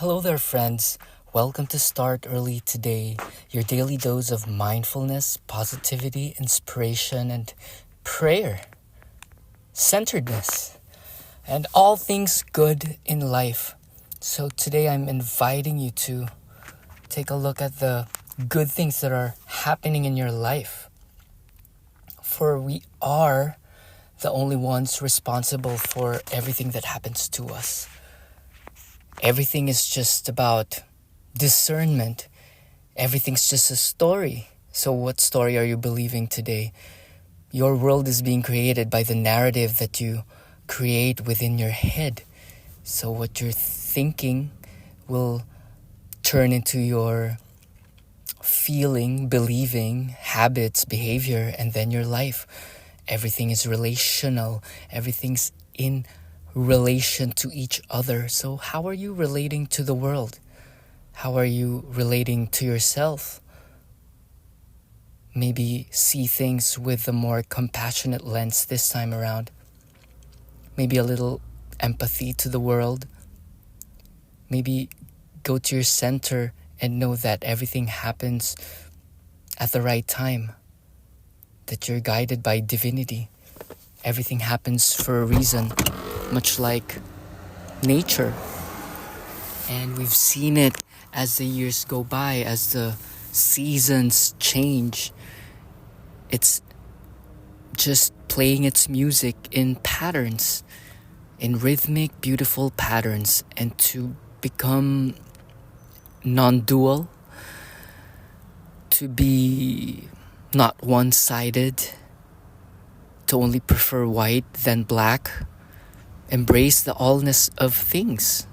Hello there, friends. Welcome to Start Early Today, your daily dose of mindfulness, positivity, inspiration, and prayer, centeredness, and all things good in life. So today I'm inviting you to take a look at the good things that are happening in your life. For we are the only ones responsible for everything that happens to us. Everything is just about discernment. Everything's just a story. So what story are you believing today? Your world is being created by the narrative that you create within your head. So what you're thinking will turn into your feeling, believing, habits, behavior, and then your life. Everything is relational. Everything's in relation to each other. So how are you relating to the world? How are you relating to yourself? Maybe see things with a more compassionate lens this time around. Maybe a little empathy to the world. Maybe go to your center and know that everything happens at the right time. That you're guided by divinity. Everything happens for a reason, much like nature. And we've seen it as the years go by, as the seasons change. It's just playing its music in patterns, in rhythmic, beautiful patterns. And to become non-dual, to be not one-sided, to only prefer white than black, embrace the allness of things.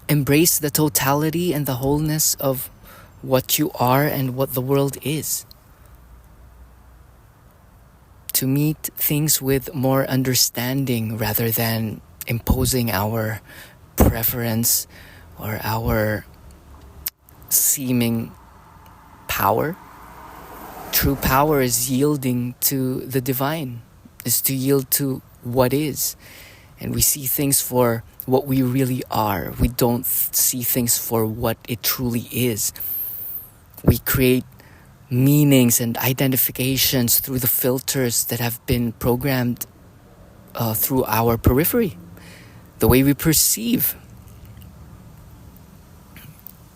Embrace the totality and the wholeness of what you are and what the world is. To meet things with more understanding rather than imposing our preference or our seeming power. True power is yielding to the divine, is to yield to what is. And we see things for what we really are. We don't see things for what it truly is. We create meanings and identifications through the filters that have been programmed through our periphery, the way we perceive.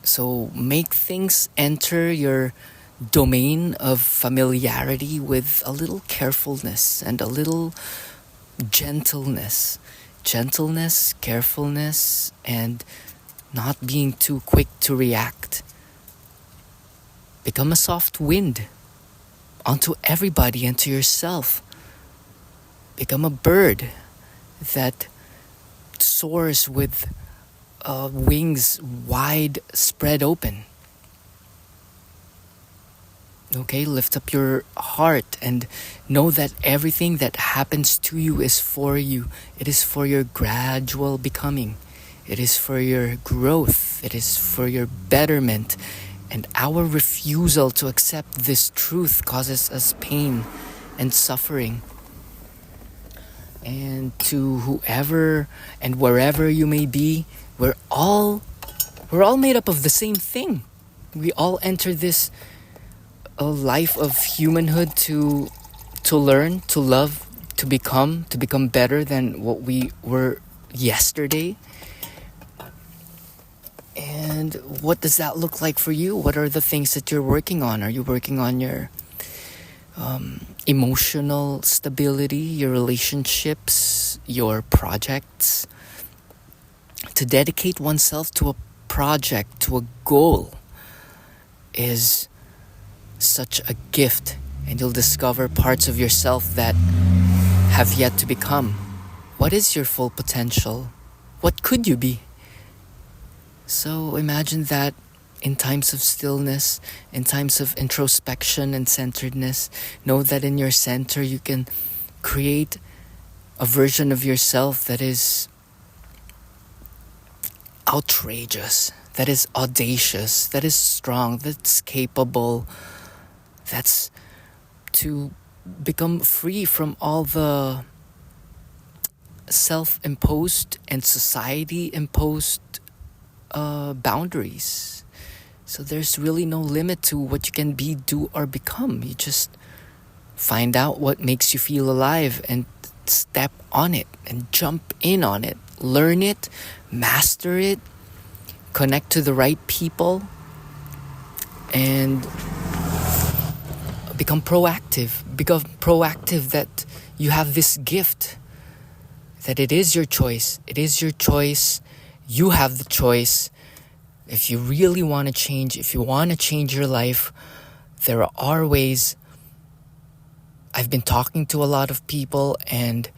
So make things enter your domain of familiarity with a little carefulness and a little gentleness, carefulness, and not being too quick to react. Become a soft wind onto everybody and to yourself. Become a bird that soars with wings wide spread open. Okay, lift up your heart and know that everything that happens to you is for you. It is for your gradual becoming. It is for your growth. It is for your betterment. And our refusal to accept this truth causes us pain and suffering. And to whoever and wherever you may be, we're all made up of the same thing. We all enter this a life of humanhood to learn, to love, to become better than what we were yesterday. And what does that look like for you? What are the things that you're working on? Are you working on your emotional stability, your relationships, your projects? To dedicate oneself to a project, to a goal, is such a gift, and you'll discover parts of yourself that have yet to become. What is your full potential? What could you be? So imagine that in times of stillness, in times of introspection and centeredness, know that in your center you can create a version of yourself that is outrageous, that is audacious, that is strong, that's capable. That's to become free from all the self-imposed and society-imposed boundaries. So there's really no limit to what you can be, do, or become. You just find out what makes you feel alive and step on it and jump in on it. Learn it, master it, connect to the right people, and become proactive. Become proactive that you have this gift, that it is your choice. It is your choice. You have the choice. If you really want to change, if you want to change your life, there are ways. I've been talking to a lot of people, and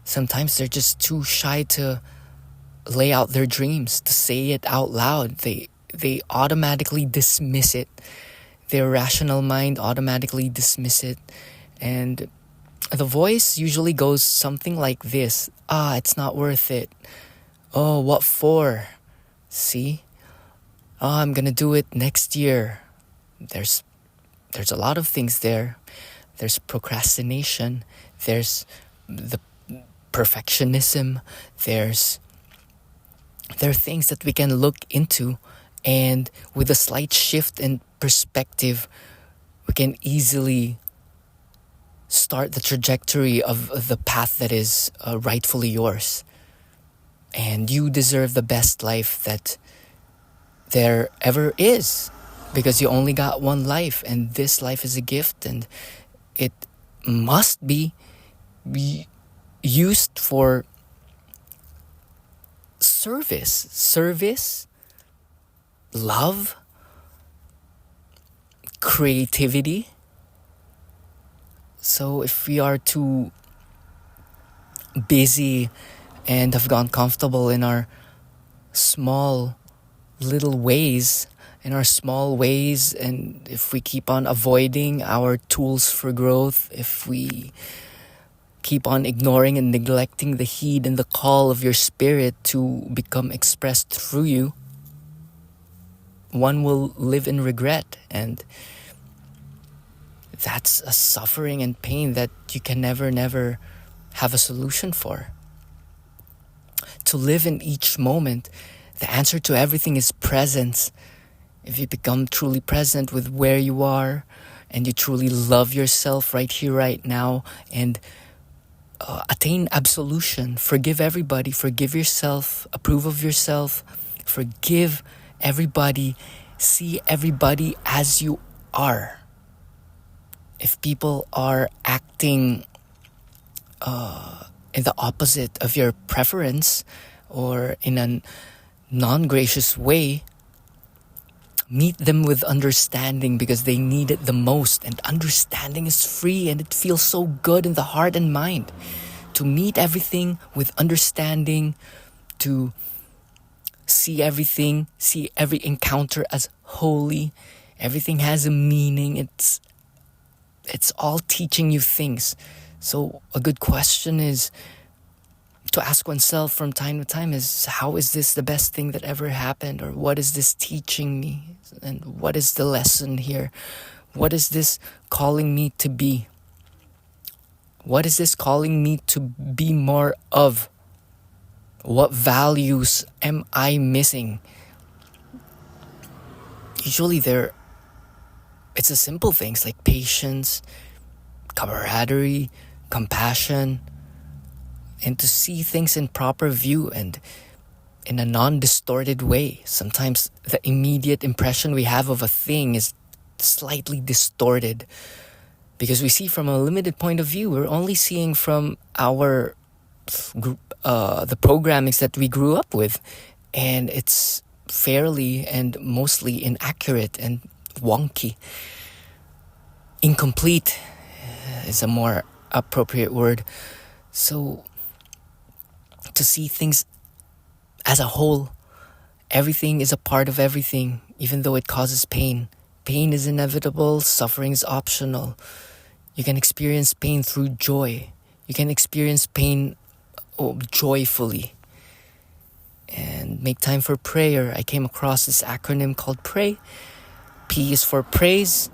sometimes they're just too shy to lay out their dreams, to say it out loud. They automatically dismiss it. Their rational mind automatically dismiss it. And the voice usually goes something like this. It's not worth it. Oh, what for? See? Oh, I'm gonna do it next year. There's a lot of things there. There's procrastination. There's the perfectionism. There are things that we can look into, and with a slight shift in perspective, we can easily start the trajectory of the path that is rightfully yours. And you deserve the best life that there ever is, because you only got one life, and this life is a gift, and it must be used for service, love, creativity. So if we are too busy and have gone comfortable in our small little ways, and if we keep on avoiding our tools for growth, if we keep on ignoring and neglecting the heed and the call of your spirit to become expressed through you, one will live in regret, and that's a suffering and pain that you can never have a solution for. To live in each moment, the answer to everything is presence. If you become truly present with where you are, and you truly love yourself right here, right now, and attain absolution, forgive everybody, forgive yourself, approve of yourself, forgive everybody, see everybody as you are. If people are acting in the opposite of your preference, or in a non-gracious way, meet them with understanding, because they need it the most. And understanding is free, and it feels so good in the heart and mind. To meet everything with understanding, to see everything, see every encounter as holy. Everything has a meaning. It's all teaching you things. So a good question is to ask oneself from time to time is, how is this the best thing that ever happened? Or what is this teaching me? And what is the lesson here? What is this calling me to be? What is this calling me to be more of? What values am I missing? Usually it's the simple things like patience, camaraderie, compassion, and to see things in proper view and in a non-distorted way. Sometimes the immediate impression we have of a thing is slightly distorted because we see from a limited point of view. We're only seeing from our the programmings that we grew up with, and it's fairly and mostly inaccurate and wonky. Incomplete is a more appropriate word. So to see things as a whole, everything is a part of everything, even though it causes pain. Pain is inevitable, suffering is optional. You can experience pain through joy. You can experience pain joyfully. And make time for prayer. I came across this acronym called PRAY. P is for praise.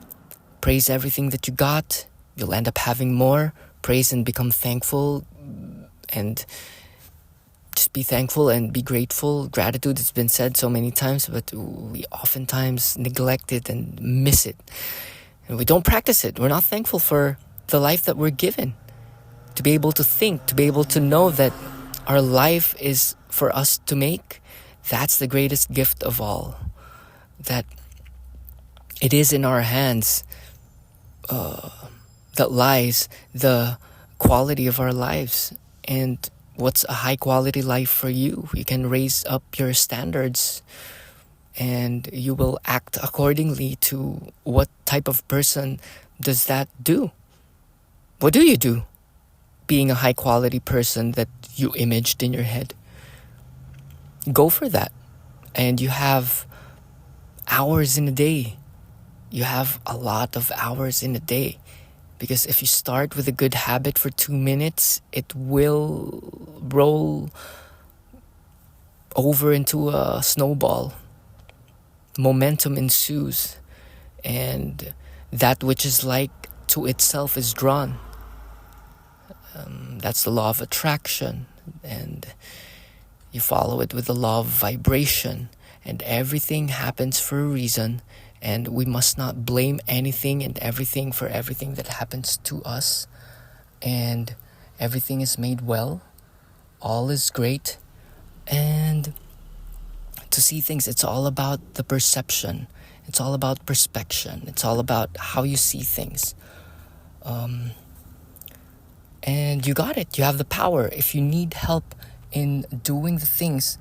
Praise everything that you got. You'll end up having more. Praise and become thankful. And just be thankful and be grateful. Gratitude has been said so many times, but we oftentimes neglect it and miss it. And we don't practice it. We're not thankful for the life that we're given. To be able to think, to be able to know that our life is for us to make, that's the greatest gift of all. That it is in our hands that lies the quality of our lives. And what's a high quality life for you? You can raise up your standards and you will act accordingly to what type of person does that do. What do you do being a high quality person that you imaged in your head? Go for that. And you have hours in a day. You have a lot of hours in a day. Because if you start with a good habit for 2 minutes, it will roll over into a snowball. Momentum ensues. And that which is like to itself is drawn. That's the law of attraction. And you follow it with the law of vibration. And everything happens for a reason. And we must not blame anything and everything for everything that happens to us. And everything is made well. All is great. And to see things, it's all about the perception. It's all about perspection. It's all about how you see things. And you got it. You have the power. If you need help in doing the things,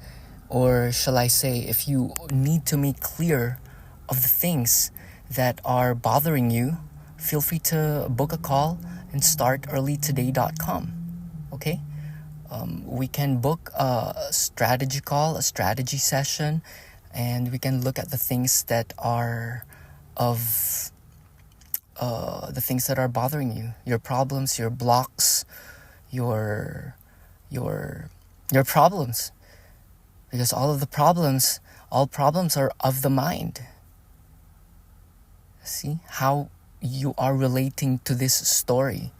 or shall I say, if you need to make clear of the things that are bothering you, feel free to book a call and startearlytoday.com. Okay? We can book a strategy call, a strategy session, and we can look at the things that are the things that are bothering you, your problems, your blocks, your problems. Because all problems are of the mind. See how you are relating to this story.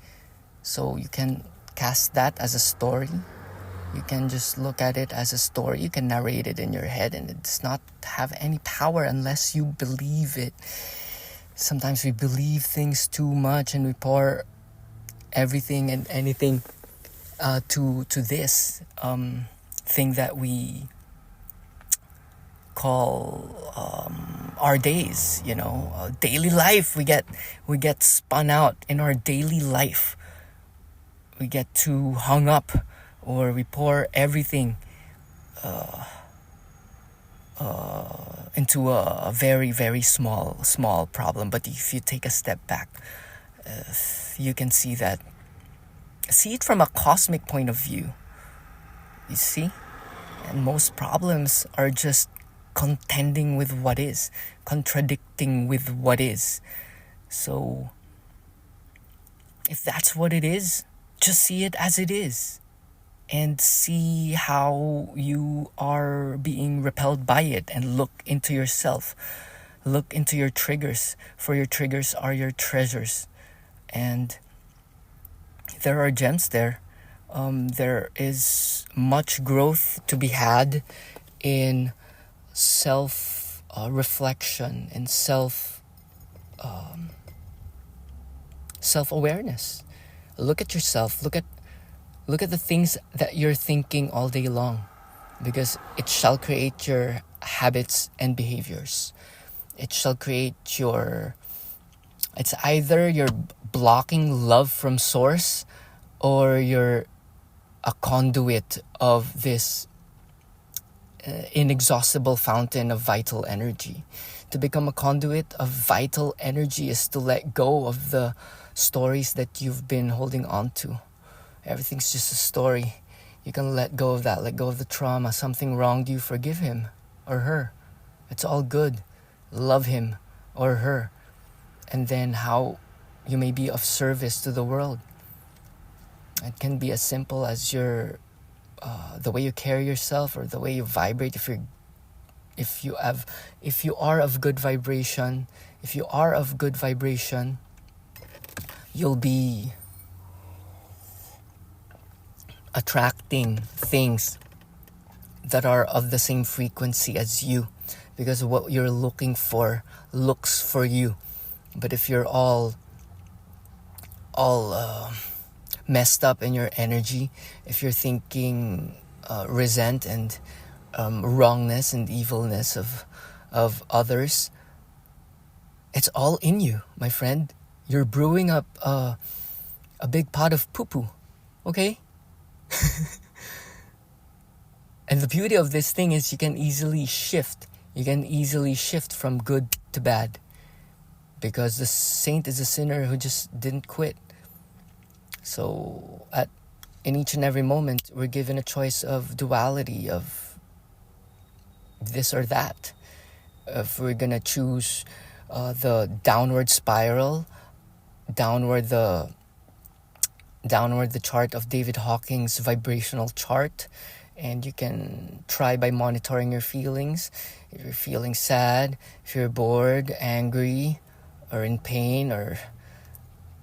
So you can cast that as a story. You can just look at it as a story. You can narrate it in your head, and it does not have any power unless you believe it. Sometimes we believe things too much and we pour everything and anything to this thing that we call our days, daily life. We get spun out in our daily life. We get too hung up, or we pour everything into a very, very small problem. But if you take a step back, you can see it from a cosmic point of view. You see? And most problems are just contending with what is, contradicting with what is. So if that's what it is, just see it as it is. And see how you are being repelled by it, and look into yourself. Look into your triggers, for your triggers are your treasures. And there are gems there. There is much growth to be had in self-reflection and self-awareness. Look at yourself. Look at the things that you're thinking all day long, because it shall create your habits and behaviors. It shall create it's either you're blocking love from source, or you're a conduit of this inexhaustible fountain of vital energy. To become a conduit of vital energy is to let go of the stories that you've been holding on to. Everything's just a story. You can let go of that, let go of the trauma. Something wronged you, forgive him or her. It's all good. Love him or her. And then how you may be of service to the world. It can be as simple as the way you carry yourself, or the way you vibrate. If you are of good vibration, you'll be attracting things that are of the same frequency as you, because what you're looking for looks for you. But if you're all messed up in your energy, if you're thinking resent and wrongness and evilness of others, it's all in you, my friend. You're brewing up a big pot of poo-poo, okay? And the beauty of this thing is you can easily shift. You can easily shift from good to bad, because the saint is a sinner who just didn't quit. So in each and every moment, we're given a choice of duality, of this or that. If we're gonna choose the downward spiral, downward the chart of David Hawking's vibrational chart, and you can try by monitoring your feelings. If you're feeling sad, if you're bored, angry, or in pain, or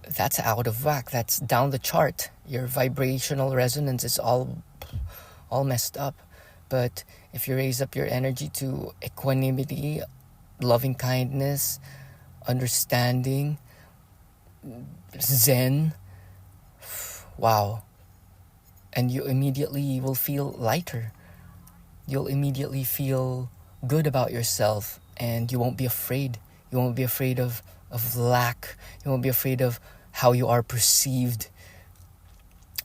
that's out of whack, that's down the chart. Your vibrational resonance is all messed up. But if you raise up your energy to equanimity, loving kindness, understanding, zen, wow, and you immediately will feel lighter. You'll immediately feel good about yourself, and you won't be afraid. You won't be afraid of lack. You won't be afraid of how you are perceived.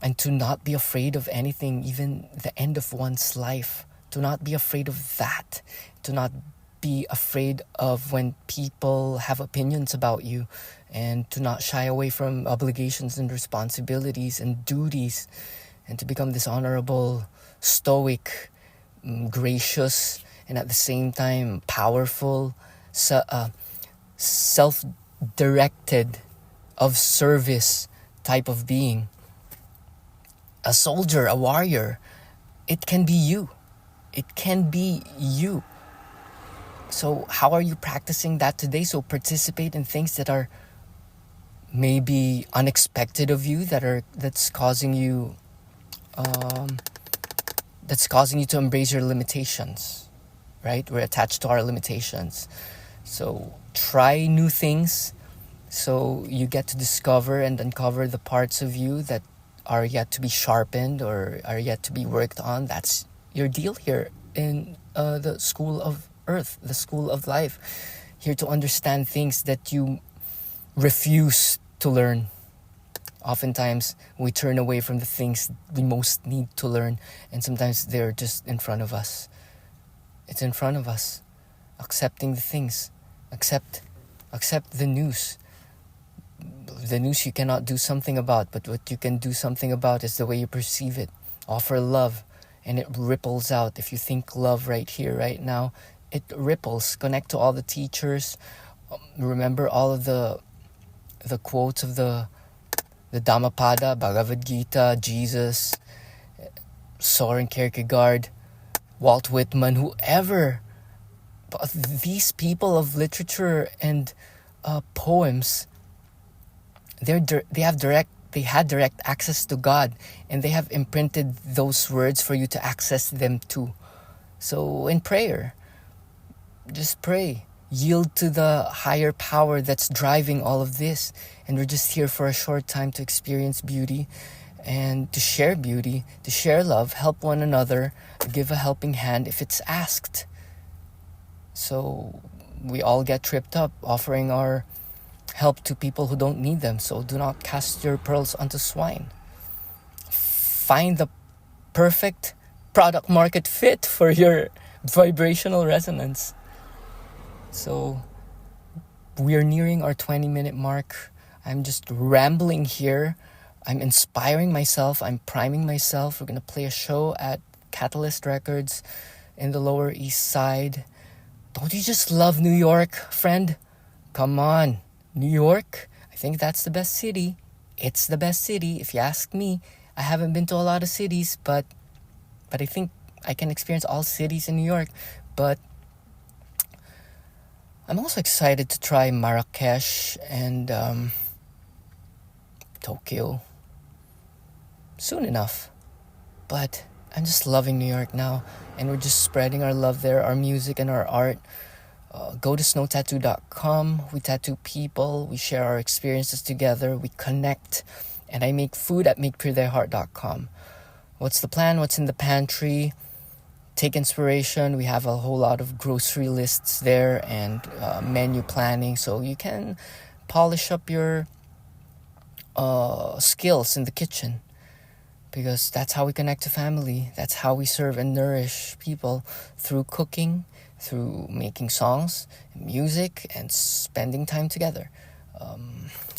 And to not be afraid of anything, even the end of one's life. To not be afraid of that. To not be afraid of when people have opinions about you. And to not shy away from obligations and responsibilities and duties. And to become this honorable, stoic, gracious, and at the same time powerful, self-directed, of service type of being. A soldier, a warrior. It can be you. It can be you. So how are you practicing that today? So participate in things that are maybe unexpected of you, that's causing you to embrace your limitations, right? We're attached to our limitations. So try new things, so you get to discover and uncover the parts of you that are yet to be sharpened or are yet to be worked on. That's your deal here in the school of earth, the school of life. Here to understand things that you refuse to learn. Oftentimes, we turn away from the things we most need to learn, and sometimes they're just in front of us. It's in front of us. Accepting the things. Accept the news. The news you cannot do something about, but what you can do something about is the way you perceive it. Offer love, and it ripples out. If you think love right here, right now, it ripples. Connect to all the teachers. Remember all of the quotes of the Dhammapada, Bhagavad Gita, Jesus, Soren Kierkegaard, Walt Whitman, whoever. These people of literature and poems, they had direct access to God, and they have imprinted those words for you to access them too. So in prayer, just pray. Yield to the higher power that's driving all of this. And we're just here for a short time to experience beauty and to share beauty, to share love, help one another, give a helping hand if it's asked. So we all get tripped up offering our help to people who don't need them. So do not cast your pearls onto swine. Find the perfect product market fit for your vibrational resonance. So we're nearing our 20-minute mark. I'm just rambling here. I'm inspiring myself. I'm priming myself. We're going to play a show at Catalyst Records in the Lower East Side. Don't you just love New York, friend? Come on. New York, I think that's the best city. It's the best city, if you ask me. I haven't been to a lot of cities, but I think I can experience all cities in New York. But I'm also excited to try Marrakesh and Tokyo soon enough. But I'm just loving New York now, and we're just spreading our love there, our music and our art. Go to snowtattoo.com. We tattoo people. We share our experiences together. We connect. And I make food at makepuretheirheart.com. What's the plan? What's in the pantry? Take inspiration. We have a whole lot of grocery lists there and menu planning, so you can polish up your skills in the kitchen, because that's how we connect to family. That's how we serve and nourish people, through cooking, through making songs, music, and spending time together.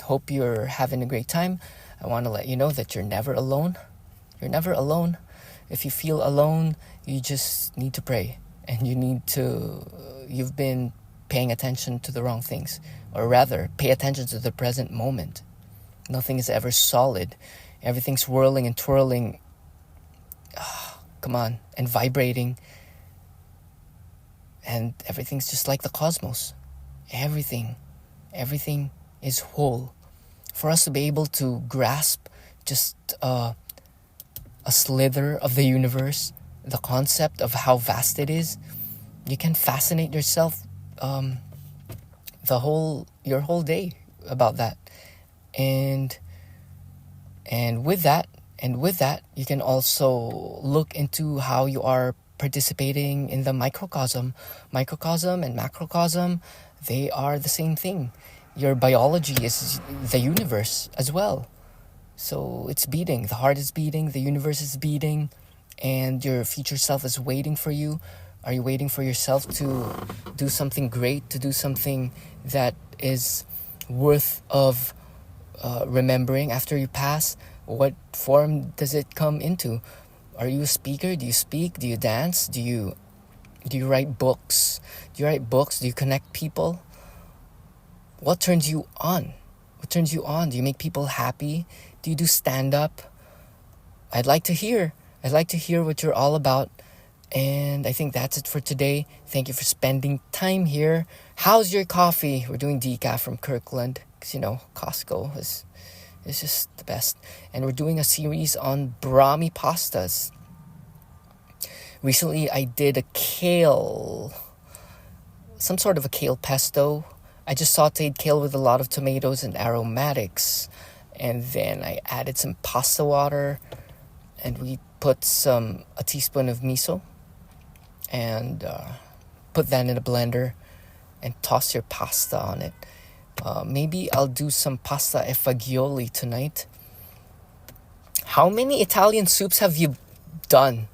Hope you're having a great time. I want to let you know that you're never alone. You're never alone. If you feel alone, you just need to pray, and you've been paying attention to the wrong things, or rather, pay attention to the present moment. Nothing is ever solid. Everything's whirling and twirling, and vibrating, and everything's just like the cosmos. Everything is whole. For us to be able to grasp just a slither of the universe, the concept of how vast it is, you can fascinate yourself your whole day about that. And with that, you can also look into how you are participating in the microcosm. Microcosm and macrocosm, they are the same thing. Your biology is the universe as well. So it's beating, the heart is beating, the universe is beating, and your future self is waiting for you. Are you waiting for yourself to do something great, to do something that is worth of remembering after you pass? What form does it come into? Are you a speaker? Do you speak? Do you dance? Do you write books? Do you connect people? What turns you on? Do you make people happy? Do you do stand-up? I'd like to hear what you're all about. And I think that's it for today. Thank you for spending time here. How's your coffee? We're doing decaf from Kirkland, because Costco is just the best. And we're doing a series on brahmi pastas. Recently I did some sort of a kale pesto. I just sauteed kale with a lot of tomatoes and aromatics, and then I added some pasta water, and we put a teaspoon of miso, and put that in a blender and toss your pasta on it. Maybe I'll do some pasta e fagioli tonight. How many Italian soups have you done?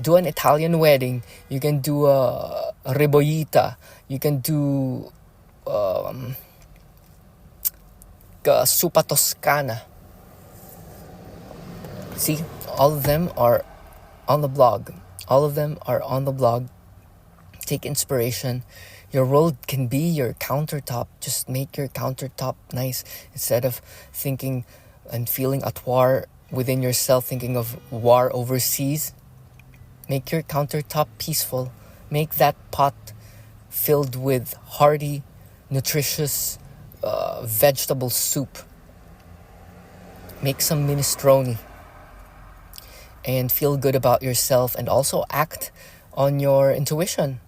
Do an Italian wedding. You can do a ribollita. You can do Suppa Toscana. See, all of them are on the blog. Take inspiration. Your world can be your countertop. Just make your countertop nice. Instead of thinking and feeling at war within yourself, thinking of war overseas, make your countertop peaceful. Make that pot filled with hearty, nutritious vegetable soup. Make some minestrone and feel good about yourself, and also act on your intuition.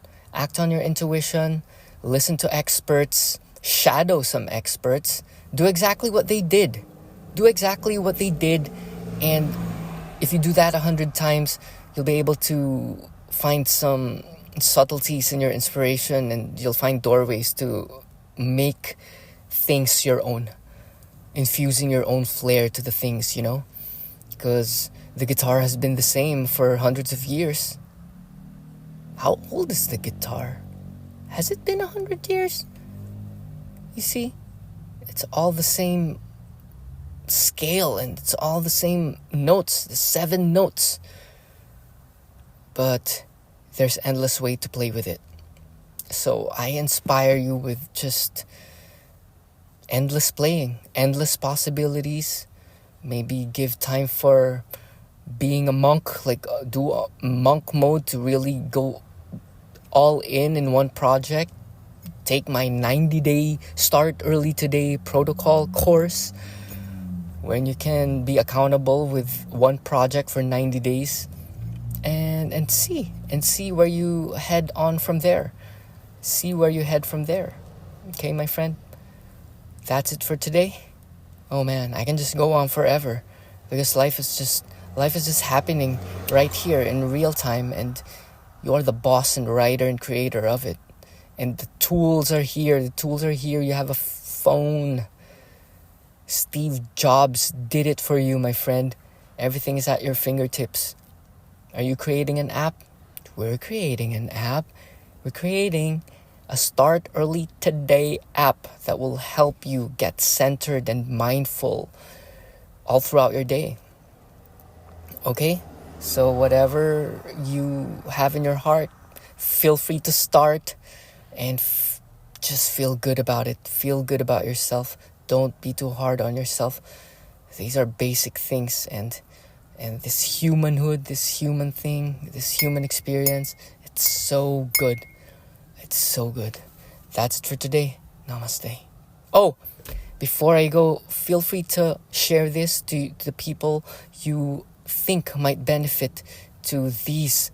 Listen to experts, shadow some experts, do exactly what they did. And if you do that 100 times, you'll be able to find some subtleties in your inspiration, and you'll find doorways to make things your own, infusing your own flair to the things, because the guitar has been the same for hundreds of years. How old is the guitar? Has it been 100 years? You see, it's all the same scale, and it's all the same notes, the 7 notes. But there's endless way to play with it. So I inspire you with just endless playing, endless possibilities. Maybe give time for being a monk, do a monk mode to really go all in one project. Take my 90-day start early today protocol course, when you can be accountable with one project for 90 days. and see where you head on from there. See where you head from there. Okay, my friend? That's it for today. Oh man, I can just go on forever because life is just happening right here in real time, and you're the boss and writer and creator of it. And the tools are here. You have a phone. Steve Jobs did it for you, my friend. Everything is at your fingertips. Are you creating an app? We're creating an app. We're creating a Start Early Today app that will help you get centered and mindful all throughout your day. Okay? So whatever you have in your heart, feel free to start and just feel good about it. Feel good about yourself. Don't be too hard on yourself. These are basic things, and this humanhood, this human thing, this human experience, it's so good. It's so good. That's it for today. Namaste. Oh, before I go, feel free to share this to the people you think might benefit to these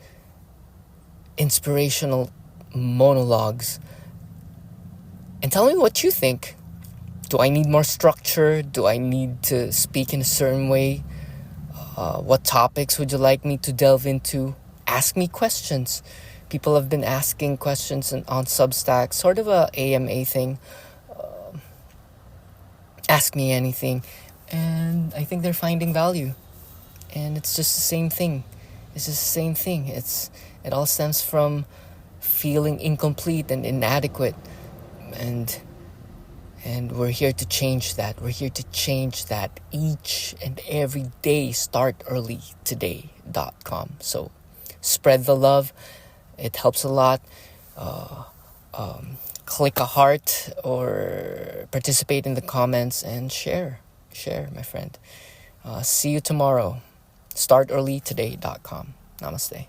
inspirational monologues. And tell me what you think. Do I need more structure? Do I need to speak in a certain way? What topics would you like me to delve into? Ask me questions. People have been asking questions on Substack, sort of a AMA thing. Ask me anything. And I think they're finding value. And it's just the same thing. It all stems from feeling incomplete and inadequate. And we're here to change that. We're here to change that each and every day. StartEarlyToday.com. So spread the love. It helps a lot. Click a heart or participate in the comments and share. Share, my friend. See you tomorrow. StartEarlyToday.com. Namaste.